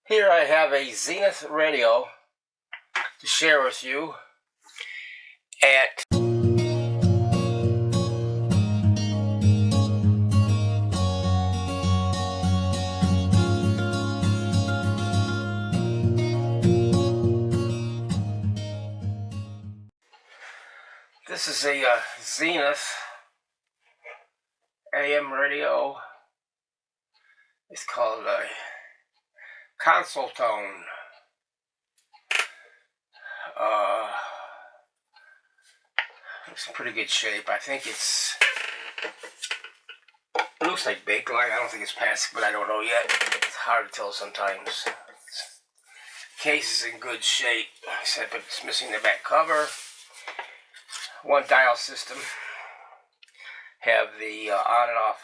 Here I have a Zenith radio to share with you at this is a Zenith AM radio. It's called a console tone. It's in pretty good shape. I think it looks like Bakelite. I don't think it's plastic, but I don't know yet. It's hard to tell sometimes. Case is in good shape, except it's missing the back cover. One dial system. Have the on and off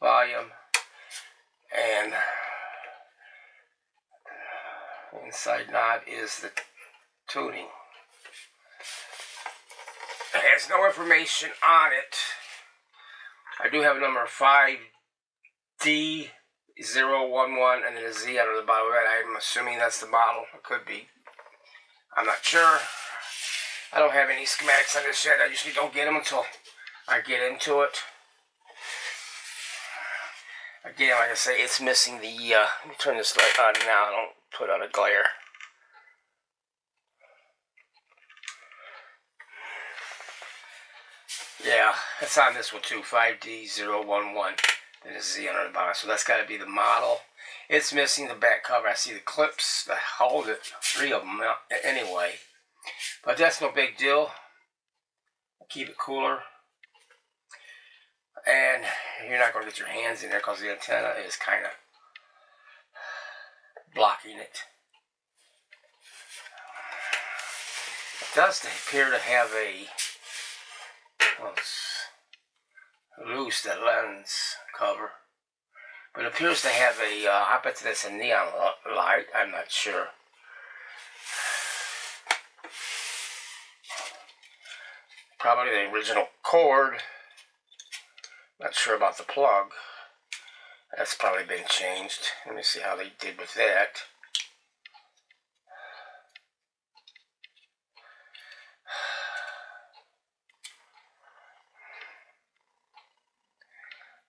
volume, and inside knob is the tuning. It has no information on it. I do have a number 5D011 and then a Z under the bottom of it. I'm assuming that's the model. It could be. I'm not sure. I don't have any schematics on this yet. I usually don't get them until I get into it. Again, like I say, it's missing the, let me turn this light on now. I don't put on a glare. Yeah, it's on this one too, 5D011, and a Z under the bottom. So that's got to be the model. It's missing the back cover. I see the clips that hold it, 3 of them anyway. But that's no big deal. Keep it cooler. And you're not going to get your hands in there because the antenna is kind of blocking it. It does appear to have a, well, it's loose, that lens cover. But it appears to have a, I bet that's a neon light. I'm not sure. Probably the original cord. Not sure about the plug. That's probably been changed. Let me see how they did with that.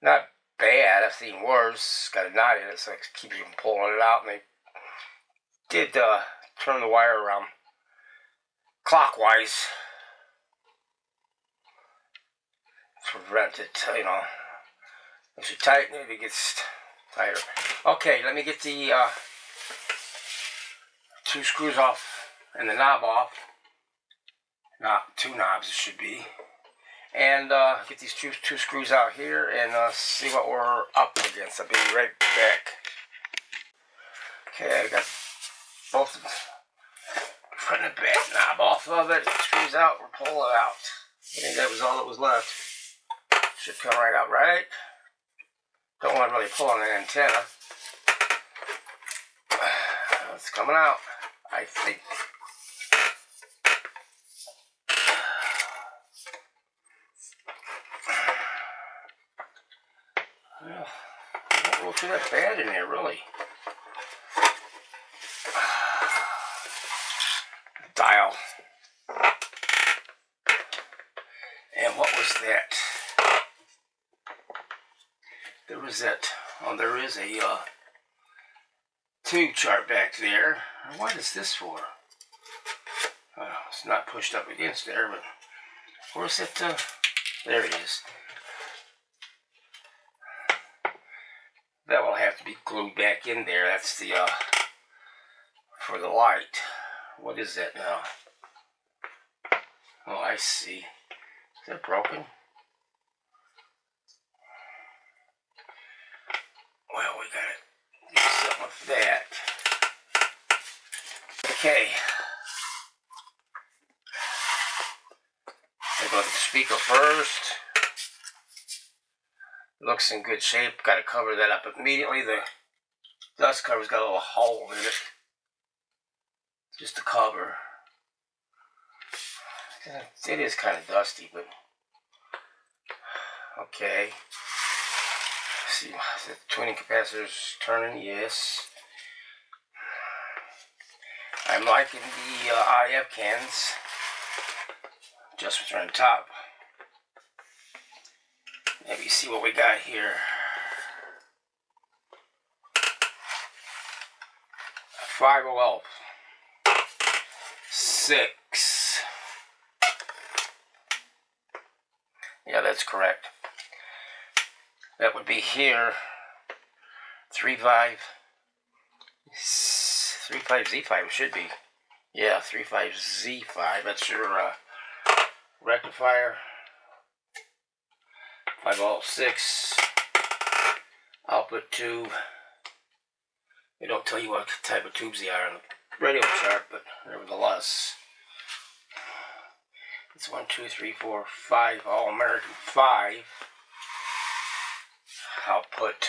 Not bad. I've seen worse. Got a knot in it, so it keeps you from pulling it out. And they did turn the wire around clockwise to prevent it, you know. As you tighten it, it gets tighter. Okay, let me get the 2 screws off and the knob off. Not 2 knobs, it should be. And get these two screws out here and see what we're up against. I'll be right back. Okay, I got both of them. Putting the back knob off of it, screws out, we're pulling it out. I think that was all that was left. Should come right out, right? Don't want to really pull on the antenna. It's coming out, I think. Well, it don't look too that bad in there, really. Dial. And what was that? There was that. Oh, there is a tube chart back there. What is this for? It's not pushed up against there, but where's it? There it is. That will have to be glued back in there. That's the for the light. What is that now? Oh, I see. Is that broken? Well, we gotta do something with that. Okay. Take a look at the speaker first. Looks in good shape. Got to cover that up immediately. The dust cover's got a little hole in it. Just the cover. It is kind of dusty, but okay. see, the tuning capacitor's turning, yes. I'm liking the IF cans. Adjustments are on top. Maybe see what we got here. 5 6. Yeah, that's correct. That would be here. 35Z5 should be. Yeah, 35Z5. That's your rectifier. 5/6 output tube. They don't tell you what type of tubes they are on the radio chart, but nevertheless, it's 1, 2, 3, 4, 5, all American 5 output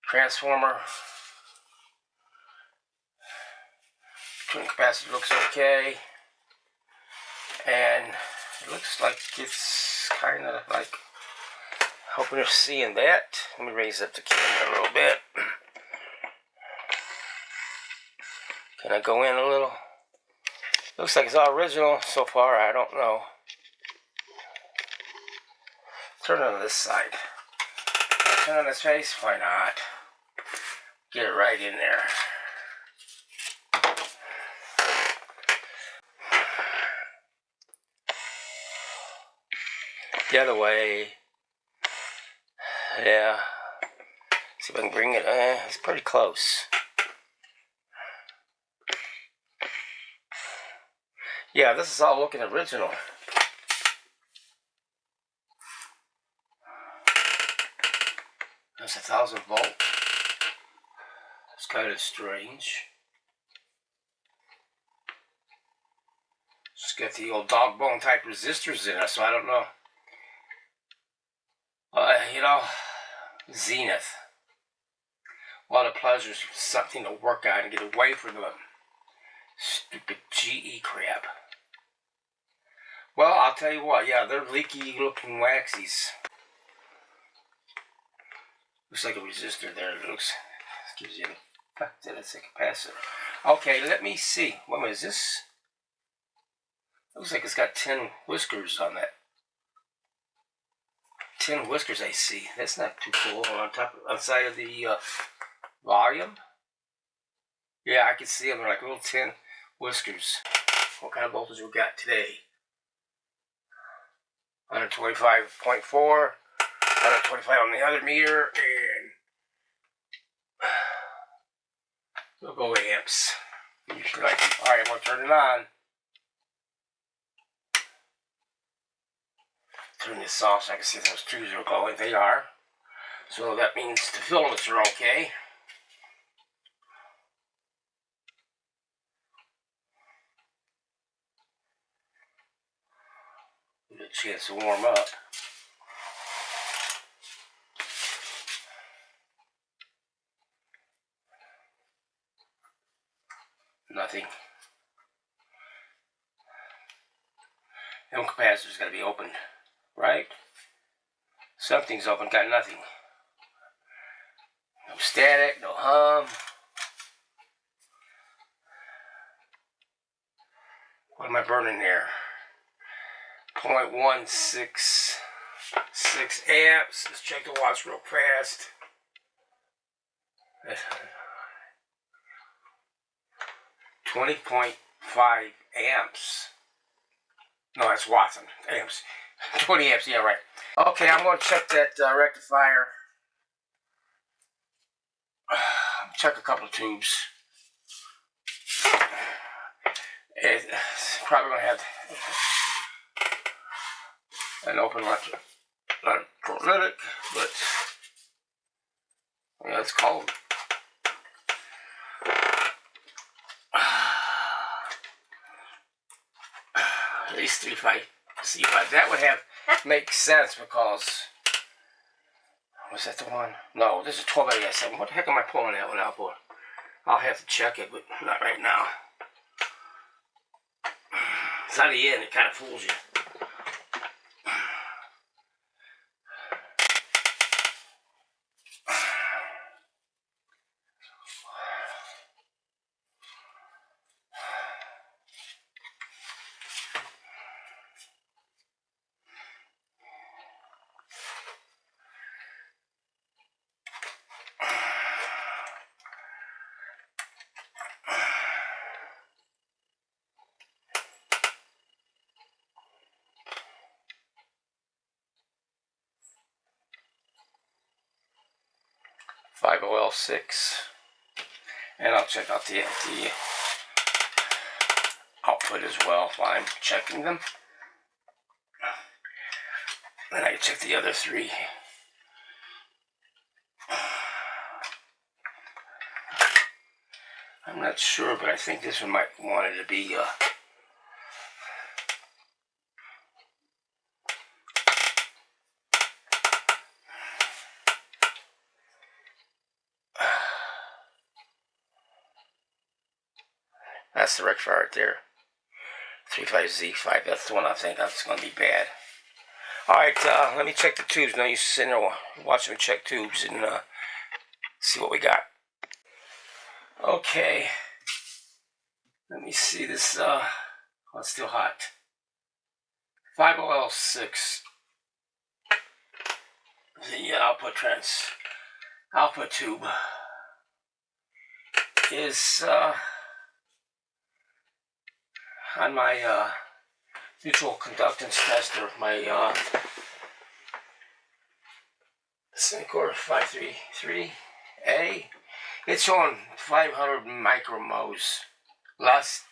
transformer. Tuning capacitor looks okay, and it looks like it's kind of like, hoping you're seeing that. Let me raise up the camera a little bit. Can I go in a little? Looks like it's all original so far. I don't know. Turn on this side. Turn on this face? Why not? Get it right in there. The other way. Yeah. See if I can bring it. It's pretty close. Yeah, this is all looking original. That's 1,000 volt. It's kind of strange. It's got the old dog bone type resistors in it, so I don't know. You know, Zenith. A lot of pleasures, something to work on and get away from them. Stupid GE crap. Well, I'll tell you what, yeah, they're leaky looking waxies. Looks like a resistor there. It looks, gives you the fact that it's a capacitor. Okay, let me see. What is this? Looks like it's got 10 whiskers on that. 10 whiskers I see. That's not too cool. On side of the volume. Yeah, I can see them. They're like little 10 whiskers. What kind of voltage we got today? 125.4. 125 on the other meter, and we'll go amps. Usually like, alright, I'm going to turn it on. Turn this off so I can see if those tubes are glowing. They are. So that means the filaments are okay. Give it a chance to warm up. Nothing. Them capacitor's got to be open, right? Something's open, got nothing. No static, no hum. What am I burning there? 0.166 amps. Let's check the watts real fast. 20.5 amps. No, that's watts. Amps. 20 amps, yeah, right. Okay, I'm going to check that rectifier. Check a couple of tubes. It's probably going to have an open electrolytic, but yeah, it's cold. At least 3.5 C5. That would make sense because, was that the one? No, this is 12AS7. What the heck am I pulling that one out for? I'll have to check it, but not right now. It's out of the end, it kind of fools you. 50L6, and I'll check out the output as well while I'm checking them. Then I can check the other three. I'm not sure, but I think this one might want it to be that's the rectifier right there. 35Z5, that's the one I think that's going to be bad. Alright, let me check the tubes. Now you sit there watching me check tubes and see what we got. Okay. Let me see this, oh, it's still hot. 50L6. The output tube is on my mutual conductance tester, my Syncor 533A. It's showing 500 micromos. Less,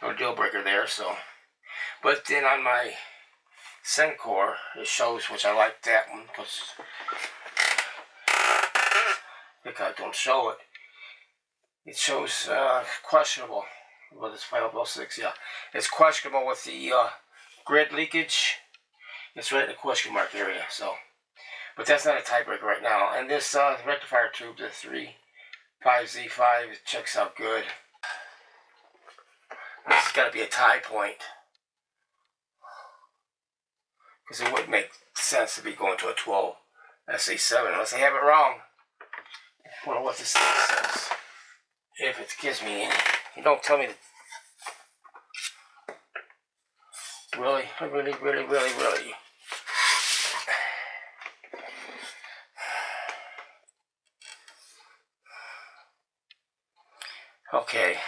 no deal breaker there. So, but then on my Syncor, it shows, which I like that one because I don't show it. It shows questionable. Well, it's 50L6, yeah. It's questionable with the grid leakage. It's right in the question mark area, so. But that's not a tiebreaker right now. And this rectifier tube, the 35Z5, it checks out good. This has got to be a tie point. Because it wouldn't make sense to be going to a 12 SA7 unless they have it wrong. I wonder what this thing says. If it gives me any. You don't tell me that. Really? Okay.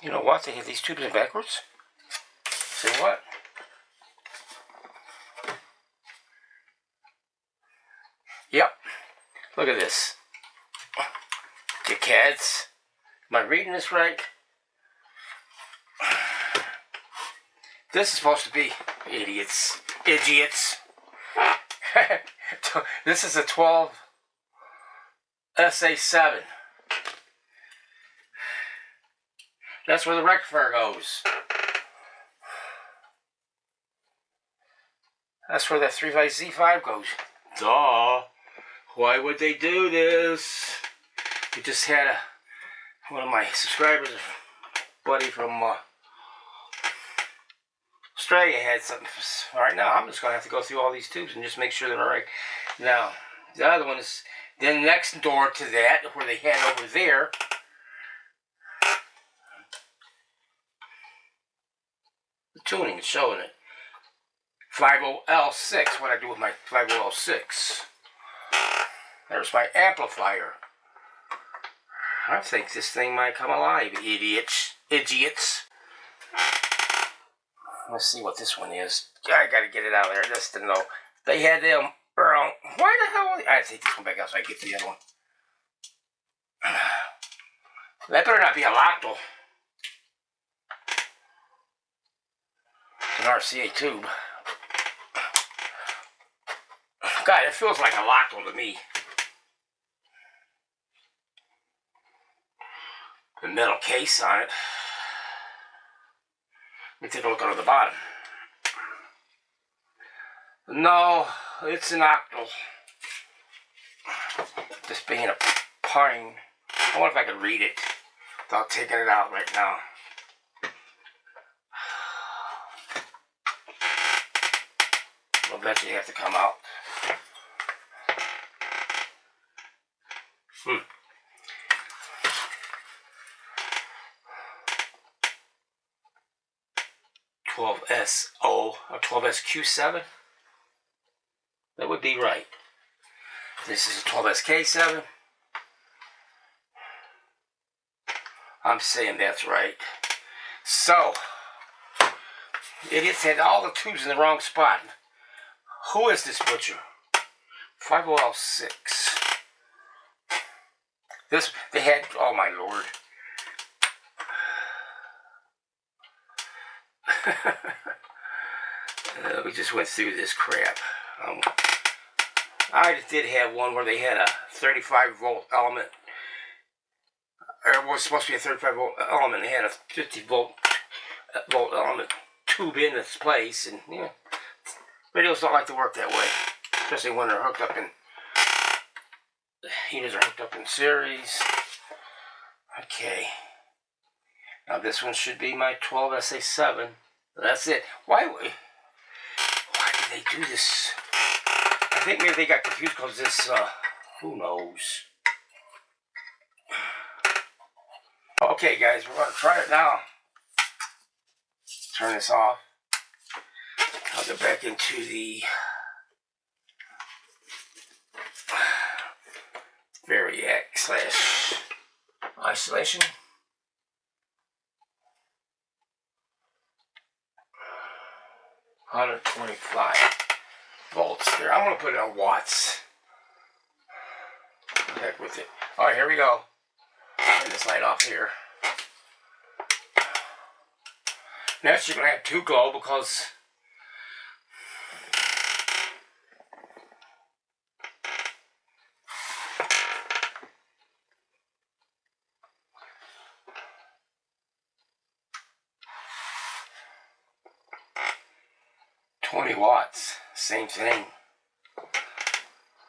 You know what? They have these tubes in backwards. Say what? Yep. Look at this. Dickheads. Am I reading this right? This is supposed to be idiots. This is a 12 SA7. That's where the rectifier goes. That's where the 35Z5 goes. Duh. Why would they do this? We just had one of my subscribers, a buddy from Australia, had something. Alright, now I'm just going to have to go through all these tubes and just make sure they're alright. Now, the other one is then next door to that, where they had over there. The tuning is showing it. 50L6. What I do with my 50L6. There's my amplifier. I think this thing might come alive, idiots. Let's see what this one is. I gotta get it out of there just to know. They had them around. Why the hell? I take this one back out so I get the other one. That better not be a loctile. It's an RCA tube. God, it feels like a loctile to me. The metal case on it. Let me take a look under the bottom. No, it's an octal. Just being a pine. I wonder if I could read it without taking it out right now. I'll bet you have to come out. 12SO or 12SQ7. That would be right. This is a 12SK7. I'm saying that's right. So, idiots had all the tubes in the wrong spot. Who is this butcher? 50L6. This, they had, oh my lord. We just went through this crap. I did have one where they had a 35-volt element. Or it was supposed to be a 35-volt element. They had a 50-volt element tube in its place. And, yeah, radios don't like to work that way. Especially when they're hooked up in, the heaters are hooked up in series. Okay. Now this one should be my 12SA7. That's it. Why did they do this? I think maybe they got confused because this, who knows? Okay guys, we're going to try it now. Turn this off. I'll get back into the Variac/isolation. 125 volts there. I'm going to put it on watts. Heck with it. Alright, here we go. Turn this light off here. Next, you're going to have two glow because watts, same thing.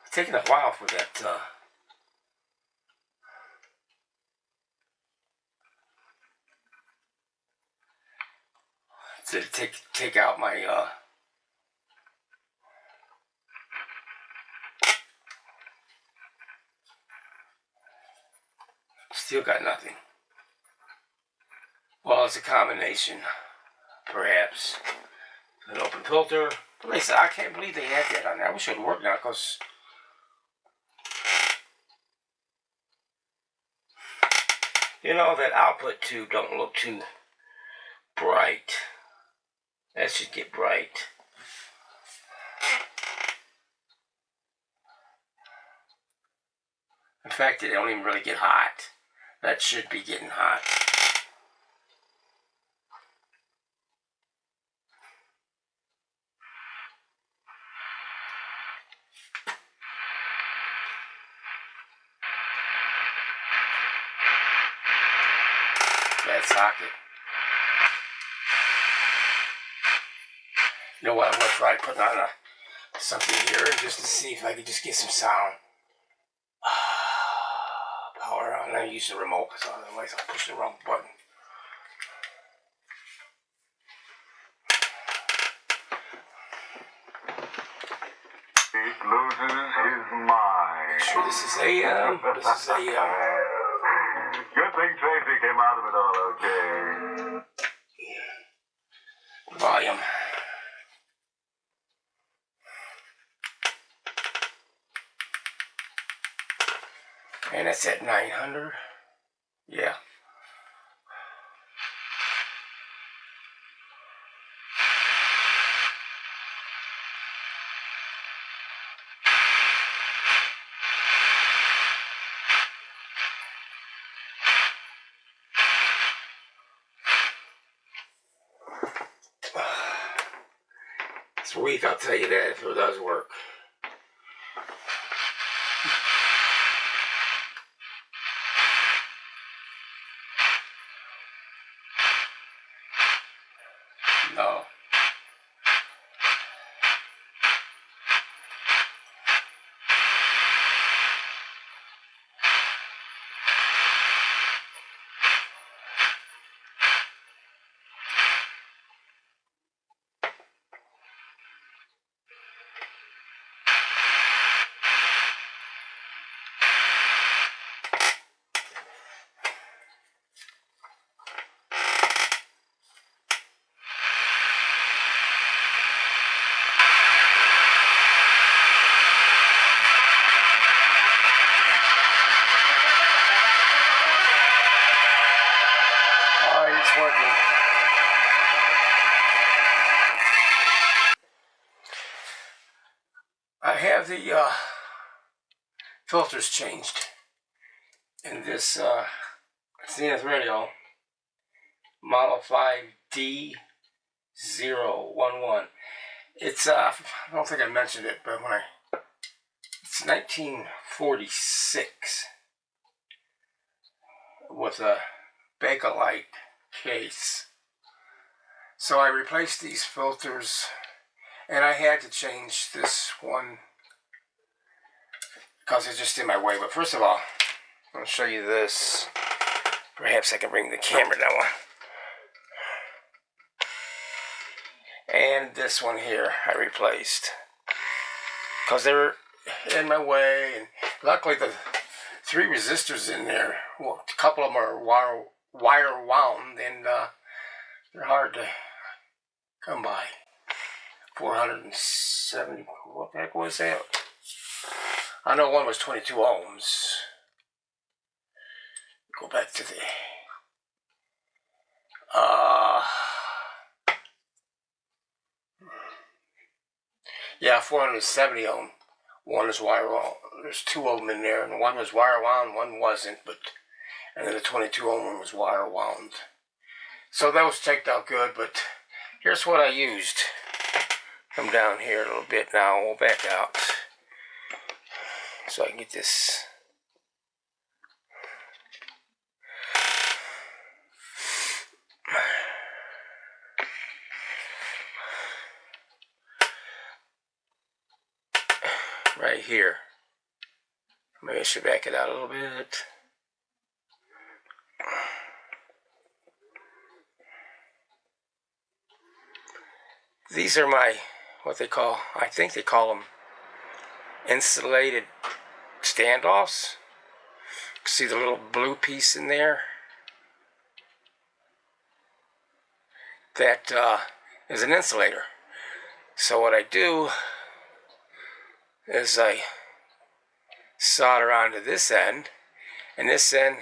It's taking a while for that to take out my still got nothing. Well, it's a combination, perhaps. An open filter. But like I said, I can't believe they had that on there. I wish it would work now because you know that output tube don't look too bright. That should get bright. In fact, it don't even really get hot. That should be getting hot. That socket. You know what? I'm going to try putting on something here just to see if I can just get some sound. Power on. I use the remote because otherwise I'll push the wrong button. He loses his mind. Sure, this is AM. This is AM. Good thing Tracy came out of it all okay. Volume. And it's at 900. Yeah. It's weak, I'll tell you that, if it does work. No. have the filters changed in this Zenith Radio Model D5011. It's I don't think I mentioned it, but it's 1946 with a Bakelite case. So I replaced these filters, and I had to change this one because it's just in my way. But first of all, I'll show you this. Perhaps I can bring the camera down. And this one here I replaced because they were in my way, and luckily the 3 resistors in there, well, a couple of them are wire wound, and they're hard to come by. 470, what the heck was that? I know one was 22 ohms. Go back to the yeah, 470 ohm. One is wire wound. There's 2 of them in there, and one was wire wound, one wasn't, and then the 22 ohm one was wire wound. So that was checked out good, but here's what I used. Come down here a little bit now, we'll back out so I can get this. Right here. Maybe I should back it out a little bit. These are my, what they call, I think they call them insulated standoffs. See the little blue piece in there? That is an insulator. So what I do is I solder onto this end, and this end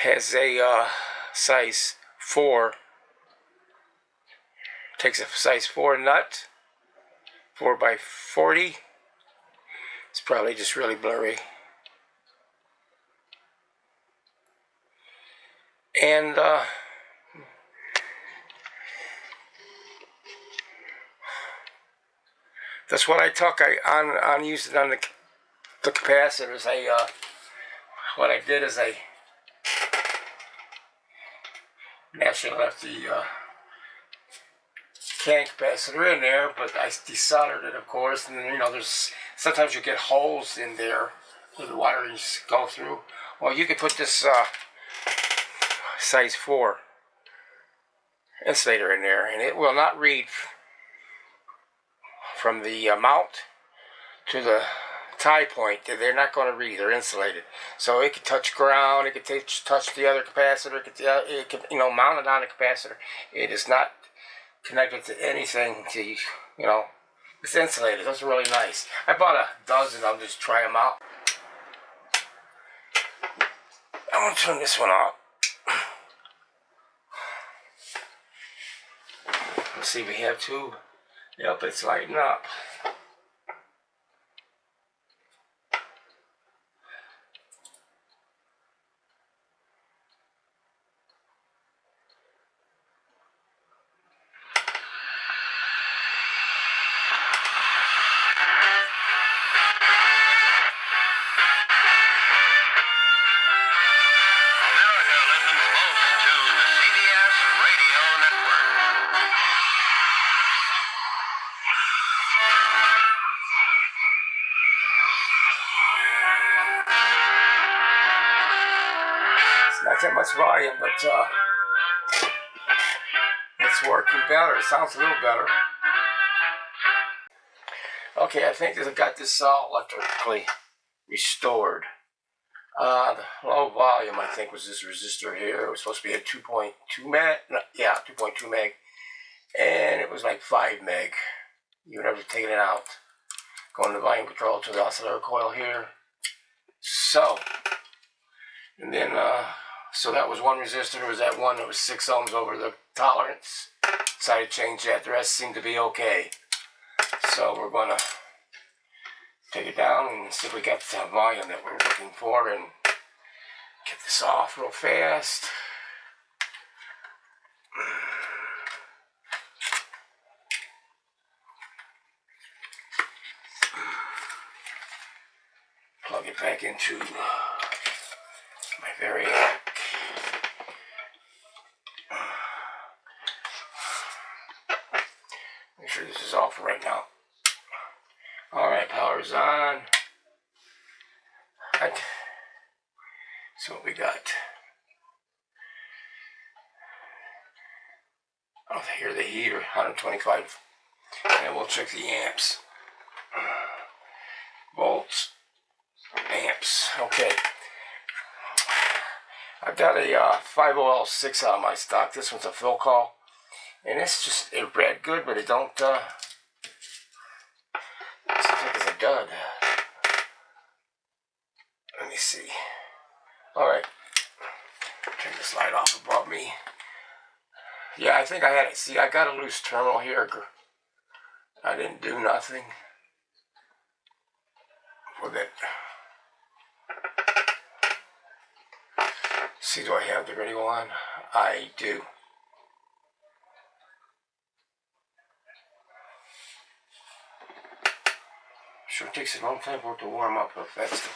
has a size 4, takes a size 4 nut, 4x40. It's probably just really blurry. And that's what I took. I used it on the capacitors. What I did is I naturally left the can capacitor in there, but I desoldered it, of course. And then, you know, there's sometimes you get holes in there where the wirings go through. Well, you could put this size 4 insulator in there, and it will not read from the mount to the tie point. They're not going to read. They're insulated, so it could touch ground. It could touch the other capacitor. It could, you know, mount it on the capacitor. It is not connected to anything. It's insulated. Those are really nice. I bought a dozen. I'll just try them out. I'm gonna turn this one off. Let's see if we have 2. Yep, it's lighting up. Not that much volume, but it's working better. It sounds a little better. Okay, I think I got this all electrically restored. The low volume, I think, was this resistor here. It was supposed to be a 2.2 meg. No, yeah, 2.2 meg. And it was like 5 meg. Even after taking it out. Going to volume control to the oscillator coil here. So, and then, so that was one resistor. There was that one that was 6 ohms over the tolerance. Decided to change that. The rest seemed to be okay. So we're going to take it down and see if we got the volume that we're looking for and get this off real fast. Plug it back into my variac. Make sure this is off right now. Alright, power's on. So what we got? Oh, here the heater, 125. And we'll check the amps. Volts. Amps. Okay. I've got a 50L6 on my stock. This one's a fill call. And it read good, but it don't, it seems like it's a dud. Let me see. Alright. Turn this light off above me. Yeah, I think I had it. See, I got a loose terminal here. I didn't do nothing with it. See, do I have the radio on? I do. Sure takes a long time for it to warm up, but that's the...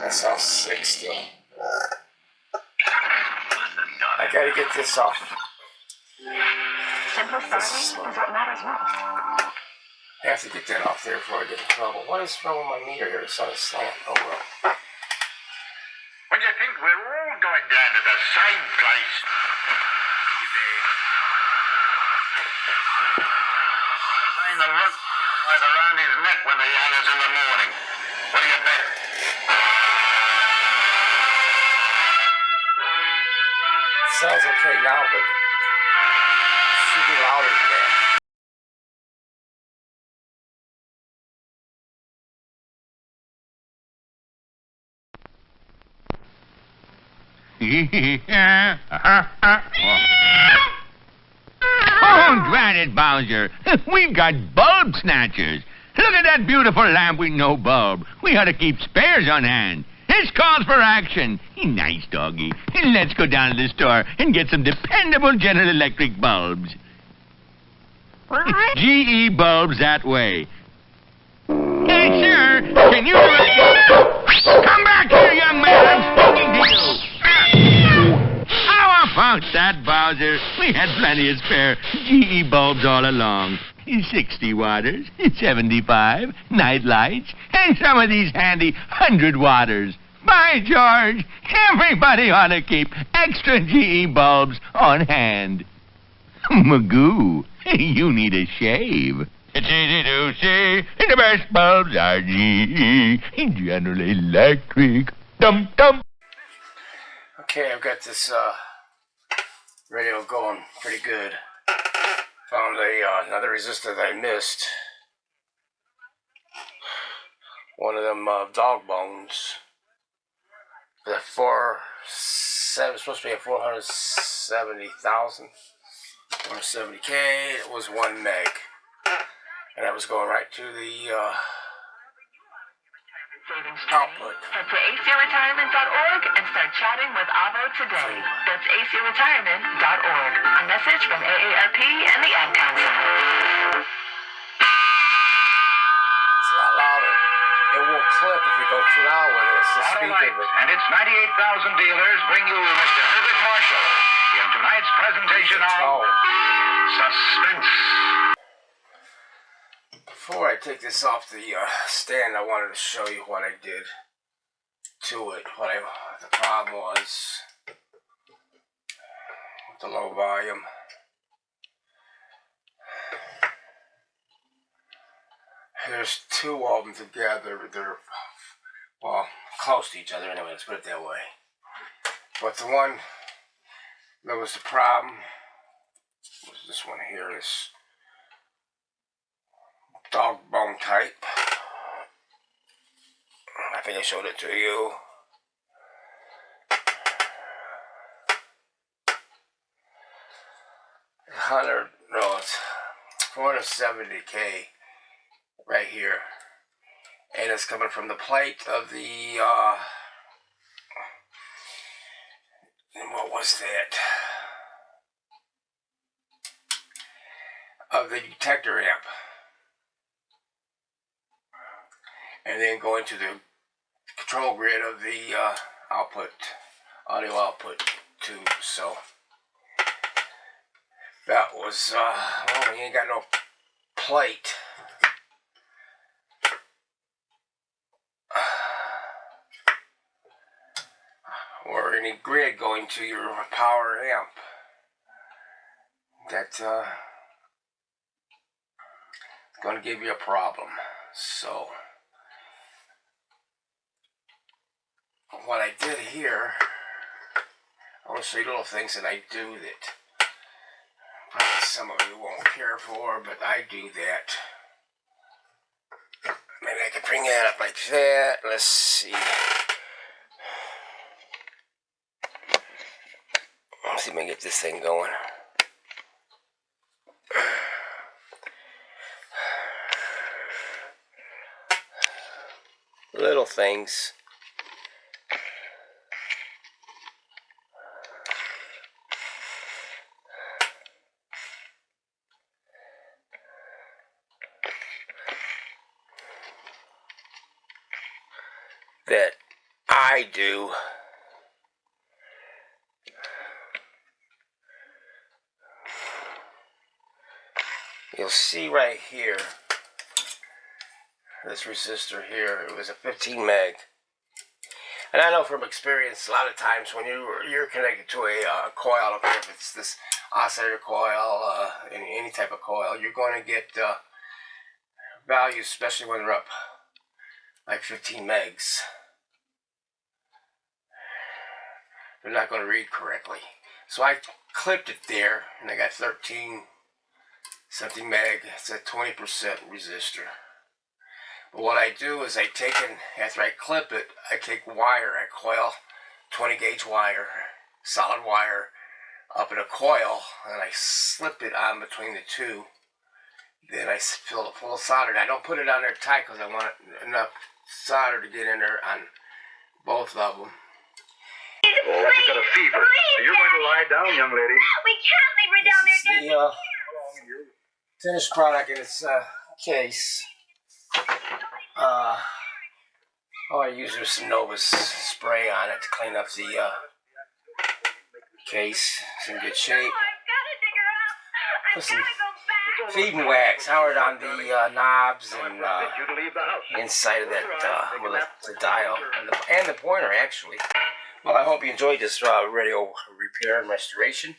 That sounds sick still. I gotta get this off. Simple starting is what matters most. I have to get that off there before I get in trouble. What is wrong with my meter here? It's on a slant. Oh well. When you think we're all going down to the same place. Tying the rope right around his neck when they hang us in the morning. What do you bet? Sounds okay now, but it should be louder than that. Oh, drat it, Bowser. We've got bulb snatchers. Look at that beautiful lamp with no bulb. We ought to keep spares on hand. This calls for action. Nice doggy. Let's go down to the store and get some dependable General Electric bulbs. GE bulbs that way. Hey, sir, can you... Come back here, young man. I'm speaking to you. How about that, Bowser? We had plenty of spare GE bulbs all along. 60 watters, 75, night lights, and some of these handy 100 watters. By George, everybody ought to keep extra GE bulbs on hand. Magoo, you need a shave. It's easy to see, the best bulbs are GE, General Electric. Dum-dum. Okay, I've got this radio going pretty good. Found another resistor that I missed. One of them dog bones. The 7 supposed to be a 470,000 or 70K. It was 1 meg, and that was going right to the output. Head to acretirement.org and start chatting with Avo today. That's acretirement.org. A message from AARP and the Ad Council. It's a lot louder. It won't clip if you go too loud with it. It's the speaker, but And its 98,000 dealers bring you Mr. Herbert Marshall in tonight's presentation of Suspense. before I take this off the stand, I wanted to show you what I did to it. What the problem was with the low volume. There's two of them together. They're, well, close to each other anyway, let's put it that way. But the one that was the problem was this one here. This dog bone type. I think I showed it to you. It's 470K right here, and it's coming from the plate of the what was that? Of the detector amp, and then going to the control grid of the audio output tube. So that was well, you ain't got no plate. Or any grid going to your power amp. That's going to give you a problem. So what I did here, I want to show you little things that I do that probably some of you won't care for, but I do that. Maybe I can bring that up like that. Let's see. Let's see if I can get this thing going. Little things. That I do. You'll see right here, this resistor here, it was a 15 meg. And I know from experience, a lot of times when you're connected to a coil, I don't care if it's this oscillator coil, any type of coil, you're going to get values, especially when they're up like 15 megs. They're not going to read correctly. So I clipped it there, and I got 13 something meg. It's a 20% resistor. But what I do is after I clip it, I take wire, I coil 20 gauge wire, solid wire, up in a coil, and I slip it on between the two. Then I fill it full of solder. And I don't put it on there tight because I want enough solder to get in there on both of them. Oh, you've got a fever. You're going to lie down, young lady. We can't leave her down there. This is the finished product in its case. All I use is some Novus spray on it to clean up the case. It's in good shape. Put some feeding wax, Howard, on the knobs and inside of that with the dial and the pointer, actually. Well, I hope you enjoyed this radio repair and restoration.